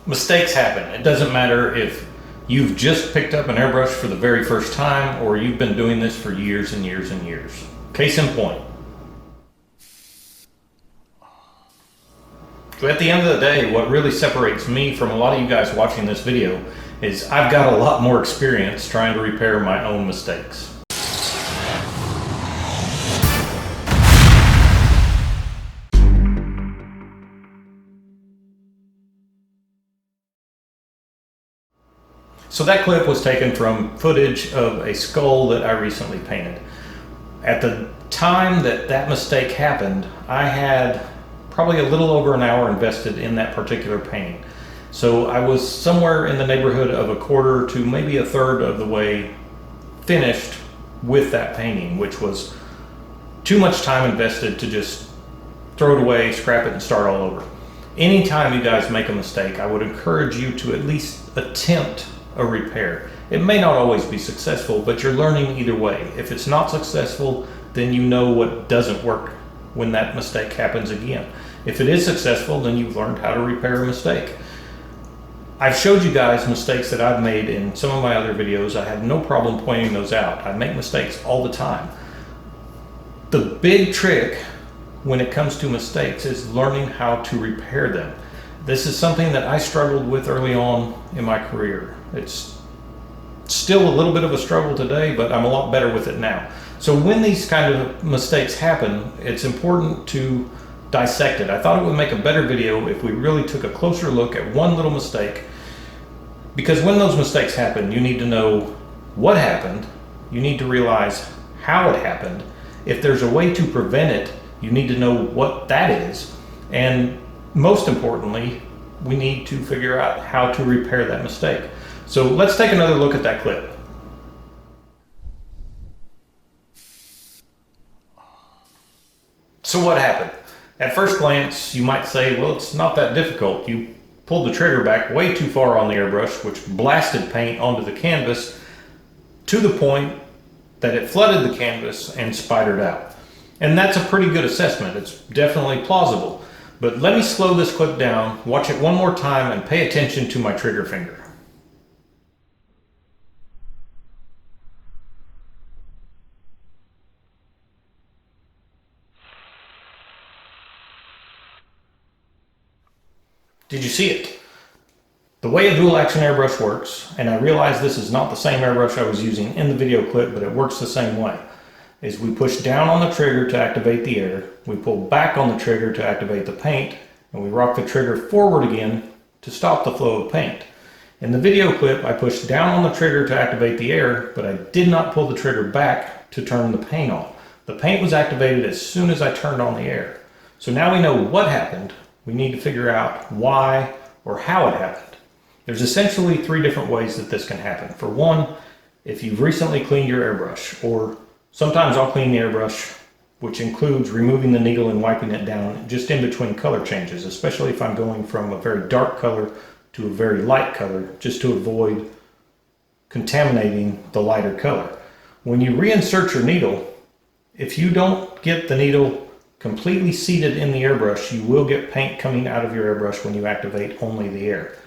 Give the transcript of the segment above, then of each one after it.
Mistakes happen. It doesn't matter if you've just picked up an airbrush for the very first time or you've been doing this for years and years and years. Case in point. So at the end of the day, what really separates me from a lot of you guys watching this video is I've got a lot more experience trying to repair my own mistakes. So that clip was taken from footage of a skull that I recently painted. At the time that mistake happened, I had probably a little over an hour invested in that particular painting. So I was somewhere in the neighborhood of a quarter to maybe a third of the way finished with that painting, which was too much time invested to just throw it away, scrap it, and start all over. Anytime you guys make a mistake, I would encourage you to at least attempt a repair. It may not always be successful, but you're learning either way. If it's not successful, then you know what doesn't work when that mistake happens again. If it is successful, then you've learned how to repair a mistake. I've showed you guys mistakes that I've made in some of my other videos. I have no problem pointing those out. I make mistakes all the time. The big trick when it comes to mistakes is learning how to repair them. This is something that I struggled with early on in my career. It's still a little bit of a struggle today, but I'm a lot better with it now. So when these kind of mistakes happen, it's important to dissect it. I thought it would make a better video if we really took a closer look at one little mistake, because when those mistakes happen, you need to know what happened. You need to realize how it happened. If there's a way to prevent it, you need to know what that is. And most importantly, we need to figure out how to repair that mistake. So let's take another look at that clip. So what happened? At first glance, you might say, well, it's not that difficult. You pulled the trigger back way too far on the airbrush, which blasted paint onto the canvas to the point that it flooded the canvas and spidered out. And that's a pretty good assessment. It's definitely plausible. But let me slow this clip down, watch it one more time, and pay attention to my trigger finger. Did you see it? The way a dual action airbrush works, and I realize this is not the same airbrush I was using in the video clip, but it works the same way, is we push down on the trigger to activate the air, we pull back on the trigger to activate the paint, and we rock the trigger forward again to stop the flow of paint. In the video clip, I pushed down on the trigger to activate the air, but I did not pull the trigger back to turn the paint on. The paint was activated as soon as I turned on the air. So now we know what happened. We need to figure out why or how it happened. There's essentially three different ways that this can happen. For one, if you've recently cleaned your airbrush, or sometimes I'll clean the airbrush, which includes removing the needle and wiping it down just in between color changes, especially if I'm going from a very dark color to a very light color, just to avoid contaminating the lighter color. When you reinsert your needle, if you don't get the needle completely seated in the airbrush, you will get paint coming out of your airbrush when you activate only the air.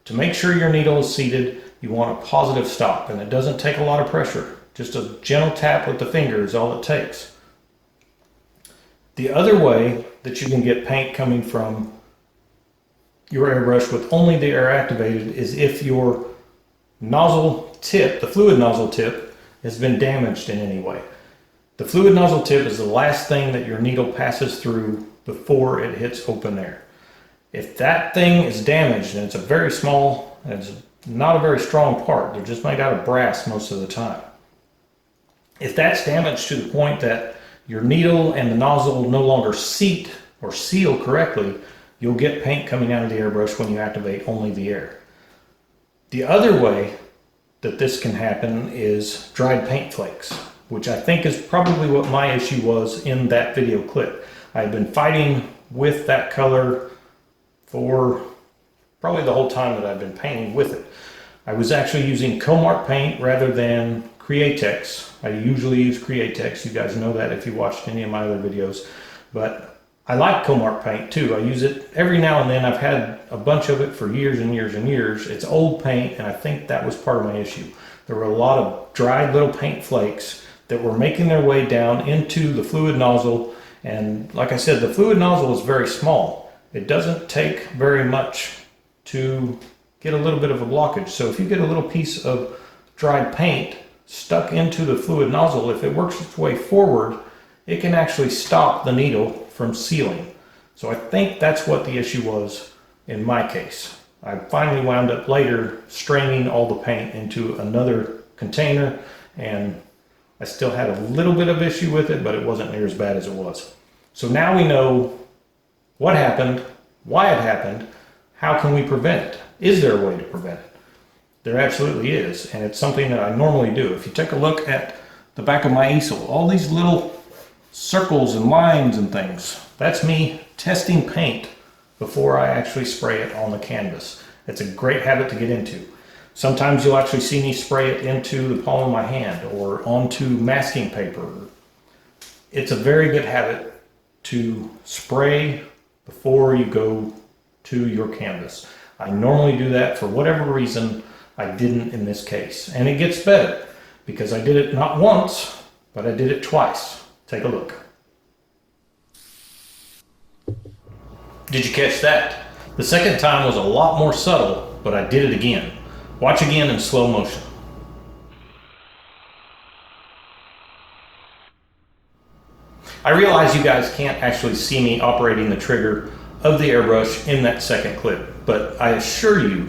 To make sure your needle is seated, you want a positive stop, and it doesn't take a lot of pressure. Just a gentle tap with the finger is all it takes. The other way that you can get paint coming from your airbrush with only the air activated is if your nozzle tip, the fluid nozzle tip, has been damaged in any way. The fluid nozzle tip is the last thing that your needle passes through before it hits open air. If that thing is damaged, and it's a very small, and it's not a very strong part, they're just made out of brass most of the time. If that's damaged to the point that your needle and the nozzle no longer seat or seal correctly, you'll get paint coming out of the airbrush when you activate only the air. The other way that this can happen is dried paint flakes, which I think is probably what my issue was in that video clip. I've been fighting with that color for probably the whole time that I've been painting with it. I was actually using Comarch paint rather than Createx. I usually use Createx. You guys know that if you watched any of my other videos. But I like Comarch paint too. I use it every now and then. I've had a bunch of it for years and years and years. It's old paint, and I think that was part of my issue. There were a lot of dried little paint flakes that were making their way down into the fluid nozzle. And like I said, the fluid nozzle is very small. It doesn't take very much to get a little bit of a blockage. So if you get a little piece of dried paint stuck into the fluid nozzle, if it works its way forward, it can actually stop the needle from sealing. So I think that's what the issue was in my case. I finally wound up later straining all the paint into another container, and I still had a little bit of issue with it, but it wasn't near as bad as it was. So now we know what happened, why it happened, how can we prevent it? Is there a way to prevent it? There absolutely is, and it's something that I normally do. If you take a look at the back of my easel, all these little circles and lines and things, that's me testing paint before I actually spray it on the canvas. It's a great habit to get into. Sometimes you'll actually see me spray it into the palm of my hand or onto masking paper. It's a very good habit to spray before you go to your canvas. I normally do that. For whatever reason, I didn't in this case. And it gets better because I did it not once, but I did it twice. Take a look. Did you catch that? The second time was a lot more subtle, but I did it again. Watch again in slow motion. I realize you guys can't actually see me operating the trigger of the airbrush in that second clip, but I assure you,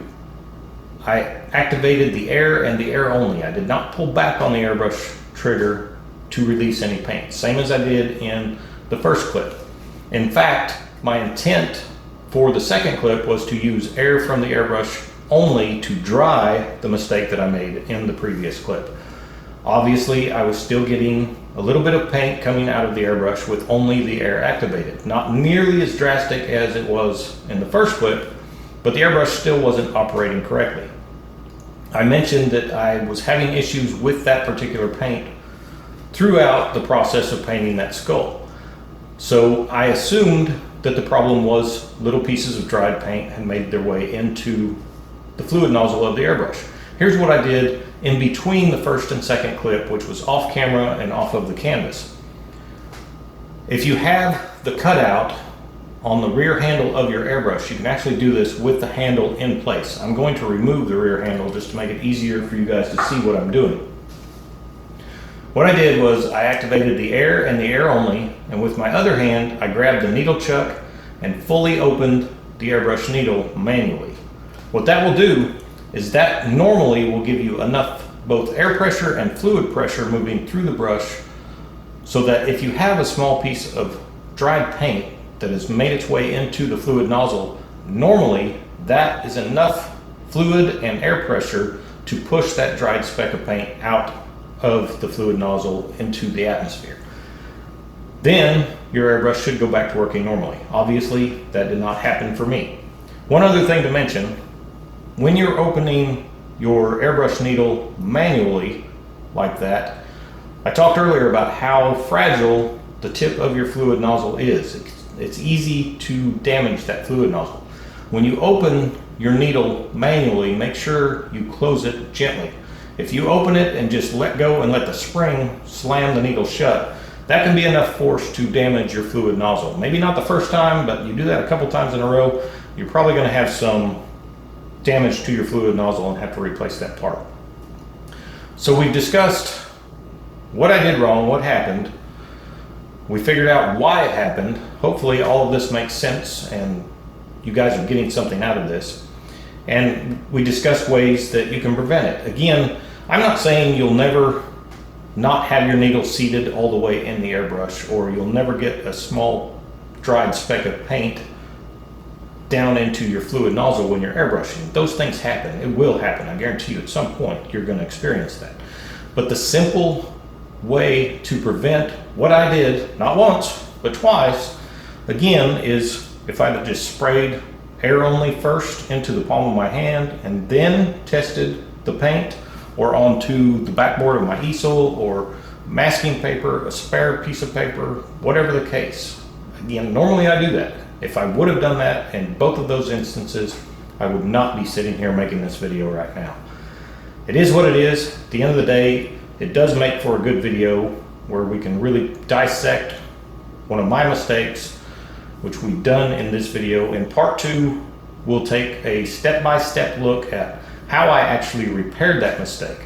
I activated the air and the air only. I did not pull back on the airbrush trigger to release any paint, same as I did in the first clip. In fact, my intent for the second clip was to use air from the airbrush only to dry the mistake that I made in the previous clip. Obviously, I was still getting a little bit of paint coming out of the airbrush with only the air activated. Not nearly as drastic as it was in the first clip, but the airbrush still wasn't operating correctly. I mentioned that I was having issues with that particular paint throughout the process of painting that skull. So I assumed that the problem was little pieces of dried paint had made their way into the fluid nozzle of the airbrush. Here's what I did in between the first and second clip, which was off camera and off of the canvas. If you have the cutout on the rear handle of your airbrush, you can actually do this with the handle in place. I'm going to remove the rear handle just to make it easier for you guys to see what I'm doing. What I did was I activated the air and the air only, and with my other hand, I grabbed the needle chuck and fully opened the airbrush needle manually. What that will do is that normally will give you enough both air pressure and fluid pressure moving through the brush so that if you have a small piece of dried paint that has made its way into the fluid nozzle, normally that is enough fluid and air pressure to push that dried speck of paint out of the fluid nozzle into the atmosphere. Then your airbrush should go back to working normally. Obviously, that did not happen for me. One other thing to mention, when you're opening your airbrush needle manually like that, I talked earlier about how fragile the tip of your fluid nozzle is. It's easy to damage that fluid nozzle. When you open your needle manually, make sure you close it gently. If you open it and just let go and let the spring slam the needle shut, that can be enough force to damage your fluid nozzle. Maybe not the first time, but you do that a couple times in a row, you're probably going to have some damage to your fluid nozzle and have to replace that part. So we've discussed what I did wrong, what happened. We figured out why it happened. Hopefully all of this makes sense and you guys are getting something out of this. And we discussed ways that you can prevent it. Again, I'm not saying you'll never not have your needle seated all the way in the airbrush, or you'll never get a small dried speck of paint down into your fluid nozzle when you're airbrushing. Those things happen. It will happen. I guarantee you at some point you're going to experience that. But the simple way to prevent what I did, not once, but twice, again, is if I had just sprayed air only first into the palm of my hand and then tested the paint or onto the backboard of my easel or masking paper, a spare piece of paper, whatever the case. again, normally I do that. If I would have done that in both of those instances, I would not be sitting here making this video right now. It is what it is. At the end of the day, it does make for a good video where we can really dissect one of my mistakes, which we've done in this video. In part 2, we'll take a step-by-step look at how I actually repaired that mistake.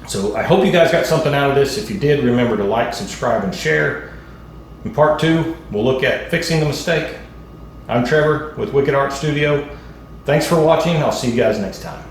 So I hope you guys got something out of this. If you did, remember to like, subscribe, and share. In part 2, we'll look at fixing the mistake. I'm Trevor with Wicked Art Studio. Thanks for watching. I'll see you guys next time.